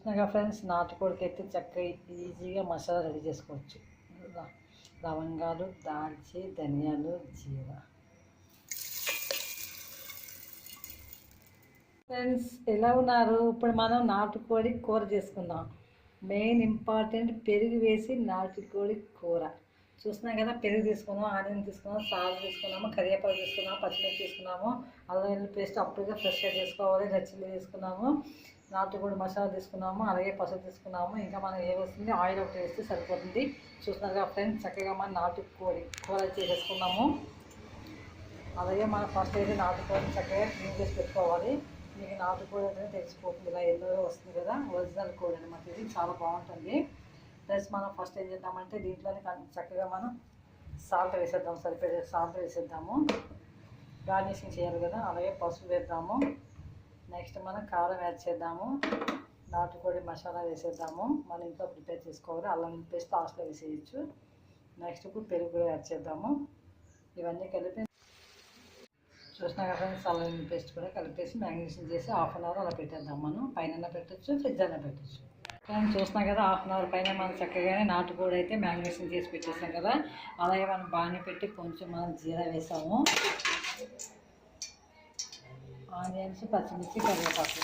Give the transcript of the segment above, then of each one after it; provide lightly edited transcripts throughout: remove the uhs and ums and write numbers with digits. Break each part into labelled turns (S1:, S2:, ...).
S1: చూసినాగా friends, నాటుకోడికి అయితే చక్కగా ఈజీగా మసాలా రెడీ చేసుకోవచ్చు. లవంగాలు, దాల్చి, ధనియాలు, జీరా. ఫ్రెండ్స్ ఎలా ఉన్నారు? ఇప్పుడు మనం నాటుకోడి కూర చేసుకుందాం. మెయిన్ ఇంపార్టెంట్ పెరుగు వేసి నాటుకోడి కూర. చూస్తున్నాం కదా, పెరుగు తీసుకున్నాము, ఆనియన్ తీసుకున్నాము, సాల్ట్ తీసుకున్నాము, కరివేపాకు తీసుకున్నాము, పచ్చిమిర్చి తీసుకున్నాము, అల్లం వెల్లుల్లి పేస్ట్ అప్పుడుగా ఫ్రెష్గా చేసుకోవాలి, రచ్చిల్లి తీసుకున్నాము, నాటుకోడి మసాలా తీసుకున్నాము, అలాగే పసుపు తీసుకున్నాము. ఇంకా మనం వస్తుంది, ఆయిల్ ఒకటి వేస్తే సరిపోతుంది. చూస్తున్నారు కదా ఫ్రెండ్స్, చక్కగా మనం నాటుకోడి కూర చేసేసుకున్నాము. అలాగే మనం ఫస్ట్ అయితే నాటుకోడిని చక్కగా క్లీన్ చేసి పెట్టుకోవాలి. మీకు నాటుకోడి అనేది తెలిసిపోతుంది, ఇలా ఎల్లోగా వస్తుంది కదా, ఒరిజినల్ కోడి అనమాట. ఇది చాలా బాగుంటుంది. ప్లస్ మనం ఫస్ట్ ఏం చేద్దామంటే దీంట్లోనే చక్కగా మనం సాల్ట్ వేసేద్దాం, సరిపడే సాల్ట్ వేసేద్దాము. గార్నిషింగ్ చేయాలి కదా, అలాగే పసుపు వేద్దాము. నెక్స్ట్ మనం కారం యాడ్ చేద్దాము, నాటుకోడి మసాలా వేసేద్దాము. మనం ఇంట్లో ప్రిపేర్ చేసుకోవాలి, అల్లం పేస్ట్ లాస్ట్లో వేసేయచ్చు. నెక్స్ట్ ఇప్పుడు పెరుగు కూడా యాడ్ చేద్దాము. ఇవన్నీ కలిపి చూసినా కదా, అల్లం పేస్ట్ కూడా కలిపేసి మ్యారినేషన్ చేసి హాఫ్ అన్ అవర్ అలా పెట్టేద్దాం. మనం పైన పెట్టచ్చు, ఫ్రిడ్జ్ అయినా పెట్టచ్చు. కానీ చూసినా కదా, హాఫ్ అన్ అవర్ పైన మనం చక్కగానే నాటుకోడి అయితే మ్యారినేషన్ చేసి పెట్టేసాం కదా. అలాగే మనం బాగానే పెట్టి కొంచెం మనం జీరా వేసాము, ఆనియన్స్, పచ్చిమిర్చి, కరివేపాకు.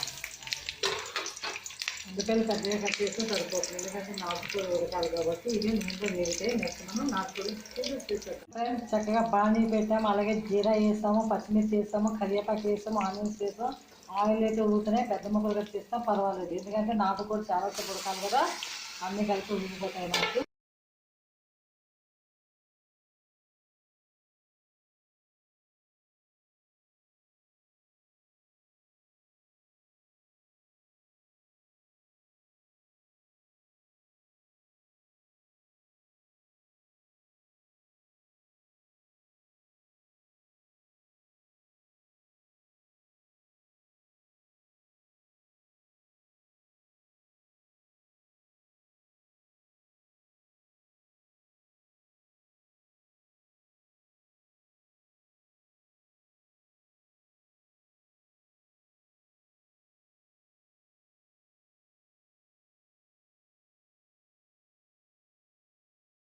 S1: ఉల్లిపాయలు పెద్దగా కట్ చేస్తే సరిపోతుంది, ఎందుకంటే నాటుకోడి ఉడకాలి కాబట్టి. ఇది నూనెలో వేగితే నెక్స్ట్ మనం నాటుకోడి ఫ్రెండ్స్ చక్కగా బాణీ పెట్టాము, అలాగే జీరా వేసాము, పచ్చిమిర్చి వేసాము, కరివేపాకు వేసాము, ఆనియన్స్ వేసాము. ఆయిల్ అయితే ఉడుకుతున్నాయి, పెద్ద ముక్కలు కట్ చేస్తాం పర్వాలేదు, ఎందుకంటే నాటుకోడి చాలా సేపు ఉడకాలి కదా, అన్నీ కలిపి ఉడికిపోతాయి మనకి.